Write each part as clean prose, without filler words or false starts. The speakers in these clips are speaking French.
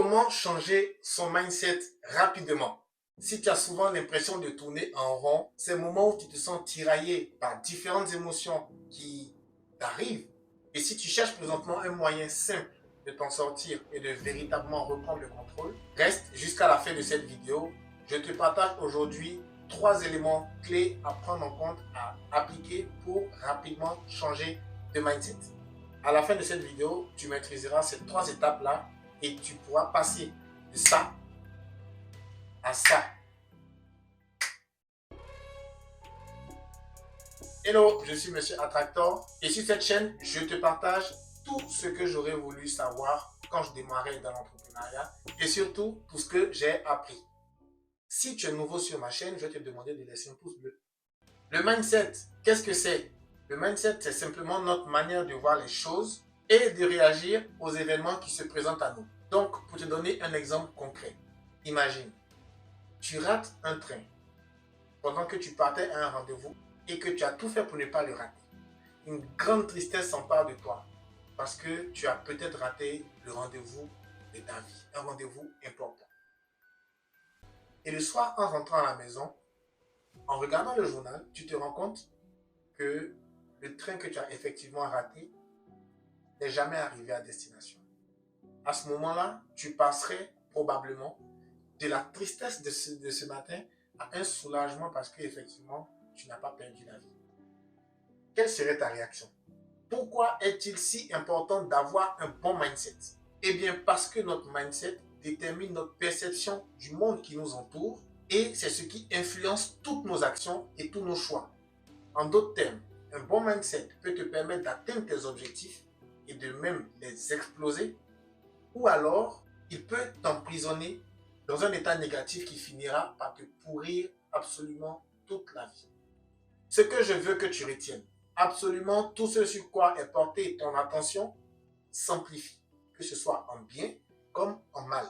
Comment changer son mindset rapidement? Si tu as souvent l'impression de tourner en rond, ces moments où tu te sens tiraillé par différentes émotions qui t'arrivent, et si tu cherches présentement un moyen simple de t'en sortir et de véritablement reprendre le contrôle, reste jusqu'à la fin de cette vidéo. Je te partage aujourd'hui 3 éléments clés à prendre en compte, à appliquer pour rapidement changer de mindset. À la fin de cette vidéo, tu maîtriseras ces 3 étapes-là et tu pourras passer de ça à ça. Hello, je suis Monsieur Attractor et sur cette chaîne, je te partage tout ce que j'aurais voulu savoir quand je démarrais dans l'entrepreneuriat et surtout tout ce que j'ai appris. Si tu es nouveau sur ma chaîne, je vais te demander de laisser un pouce bleu. Le mindset, qu'est-ce que c'est? Le mindset, c'est simplement notre manière de voir les choses et de réagir aux événements qui se présentent à nous. Donc, pour te donner un exemple concret, imagine, tu rates un train pendant que tu partais à un rendez-vous et que tu as tout fait pour ne pas le rater. Une grande tristesse s'empare de toi parce que tu as peut-être raté le rendez-vous de ta vie, un rendez-vous important. Et le soir, en rentrant à la maison, en regardant le journal, tu te rends compte que le train que tu as effectivement raté n'est jamais arrivé à destination. À ce moment-là, tu passerais probablement de la tristesse de ce matin à un soulagement parce qu'effectivement, tu n'as pas perdu la vie. Quelle serait ta réaction? Pourquoi est-il si important d'avoir un bon mindset? Eh bien, parce que notre mindset détermine notre perception du monde qui nous entoure et c'est ce qui influence toutes nos actions et tous nos choix. En d'autres termes, un bon mindset peut te permettre d'atteindre tes objectifs et de même les exploser, ou alors il peut t'emprisonner dans un état négatif qui finira par te pourrir absolument toute la vie. Ce que je veux que tu retiennes, absolument tout ce sur quoi est portée ton attention s'amplifie, que ce soit en bien comme en mal.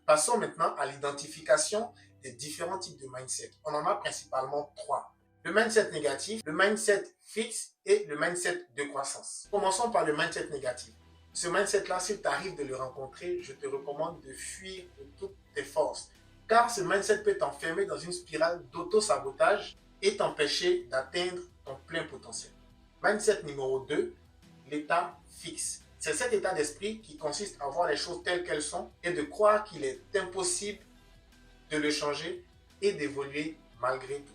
Passons maintenant à l'identification des différents types de mindset. On en a principalement 3. Le mindset négatif, le mindset fixe et le mindset de croissance. Commençons par le mindset négatif. Ce mindset-là, s'il t'arrive de le rencontrer, je te recommande de fuir de toutes tes forces. Car ce mindset peut t'enfermer dans une spirale d'auto-sabotage et t'empêcher d'atteindre ton plein potentiel. Mindset numéro 2, l'état fixe. C'est cet état d'esprit qui consiste à voir les choses telles qu'elles sont et de croire qu'il est impossible de le changer et d'évoluer malgré tout.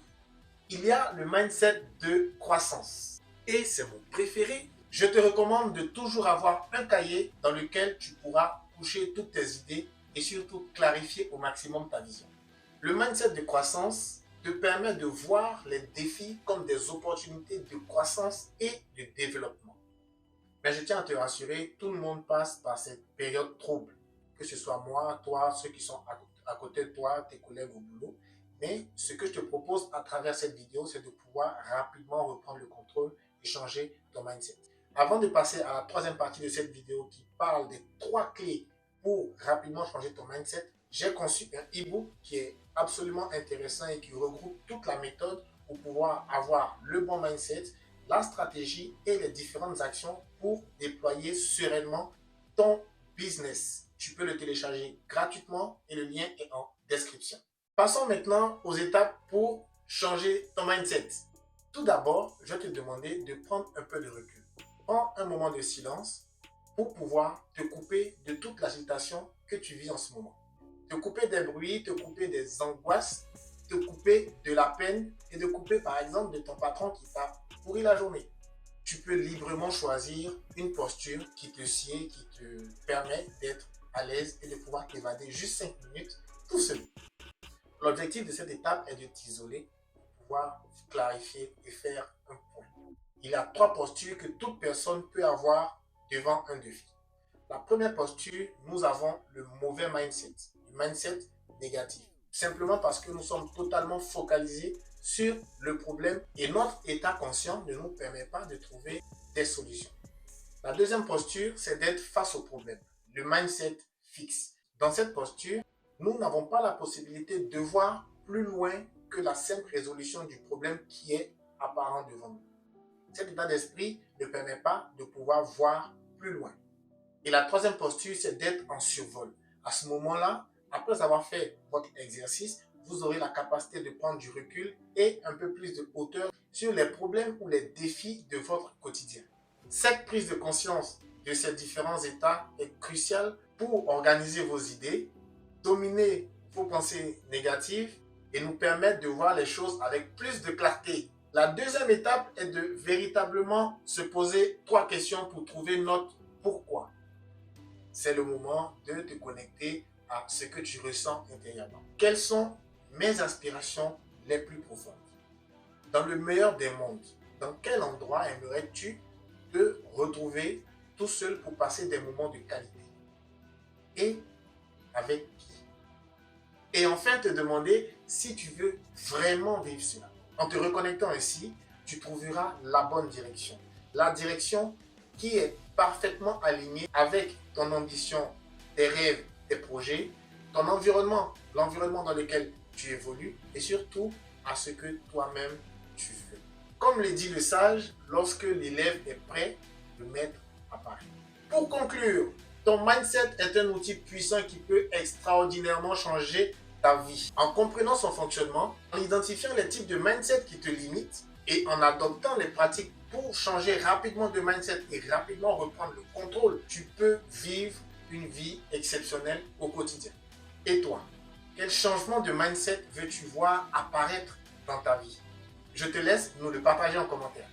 Il y a le mindset de croissance et c'est mon préféré. Je te recommande de toujours avoir un cahier dans lequel tu pourras coucher toutes tes idées et surtout clarifier au maximum ta vision. Le mindset de croissance te permet de voir les défis comme des opportunités de croissance et de développement. Mais je tiens à te rassurer, tout le monde passe par cette période trouble. Que ce soit moi, toi, ceux qui sont à côté de toi, tes collègues au boulot. Mais ce que je te propose à travers cette vidéo, c'est de pouvoir rapidement reprendre le contrôle et changer ton mindset. Avant de passer à la troisième partie de cette vidéo qui parle des 3 clés pour rapidement changer ton mindset, j'ai conçu un e-book qui est absolument intéressant et qui regroupe toute la méthode pour pouvoir avoir le bon mindset, la stratégie et les différentes actions pour déployer sereinement ton business. Tu peux le télécharger gratuitement et le lien est en description. Passons maintenant aux étapes pour changer ton mindset. Tout d'abord, je vais te demander de prendre un peu de recul. Prends un moment de silence pour pouvoir te couper de toute l'agitation que tu vis en ce moment. Te couper des bruits, te couper des angoisses, te couper de la peine et de couper par exemple de ton patron qui t'a pourri la journée. Tu peux librement choisir une posture qui te sied, qui te permet d'être à l'aise et de pouvoir t'évader juste 5 minutes tout seul. L'objectif de cette étape est de t'isoler pour pouvoir clarifier et faire un point. Il y a 3 postures que toute personne peut avoir devant un défi. La première posture, nous avons le mauvais mindset, le mindset négatif. Simplement parce que nous sommes totalement focalisés sur le problème et notre état conscient ne nous permet pas de trouver des solutions. La deuxième posture, c'est d'être face au problème, le mindset fixe. Dans cette posture, nous n'avons pas la possibilité de voir plus loin que la simple résolution du problème qui est apparent devant nous. Cet état d'esprit ne permet pas de pouvoir voir plus loin. Et la troisième posture, c'est d'être en survol. À ce moment-là, après avoir fait votre exercice, vous aurez la capacité de prendre du recul et un peu plus de hauteur sur les problèmes ou les défis de votre quotidien. Cette prise de conscience de ces différents états est cruciale pour organiser vos idées, dominer vos pensées négatives et nous permettre de voir les choses avec plus de clarté. La deuxième étape est de véritablement se poser 3 questions pour trouver notre pourquoi. C'est le moment de te connecter à ce que tu ressens intérieurement. Quelles sont mes aspirations les plus profondes? Dans le meilleur des mondes, dans quel endroit aimerais-tu te retrouver tout seul pour passer des moments de qualité? Et avec qui? Et enfin, te demander si tu veux vraiment vivre cela. En te reconnectant ainsi, tu trouveras la bonne direction. La direction qui est parfaitement alignée avec ton ambition, tes rêves, tes projets, ton environnement, l'environnement dans lequel tu évolues et surtout à ce que toi-même tu veux. Comme le dit le sage, lorsque l'élève est prêt, le maître apparaît. Pour conclure, ton mindset est un outil puissant qui peut extraordinairement changer ta vie. En comprenant son fonctionnement, en identifiant les types de mindset qui te limitent et en adoptant les pratiques pour changer rapidement de mindset et rapidement reprendre le contrôle, tu peux vivre une vie exceptionnelle au quotidien. Et toi, quel changement de mindset veux-tu voir apparaître dans ta vie? Je te laisse nous le partager en commentaire.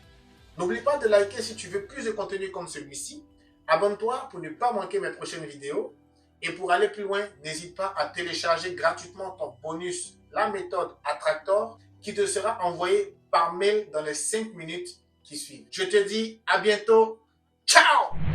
N'oublie pas de liker si tu veux plus de contenu comme celui-ci. Abonne-toi pour ne pas manquer mes prochaines vidéos. Et pour aller plus loin, n'hésite pas à télécharger gratuitement ton bonus, la méthode Attractor, qui te sera envoyé par mail dans les 5 minutes qui suivent. Je te dis à bientôt. Ciao!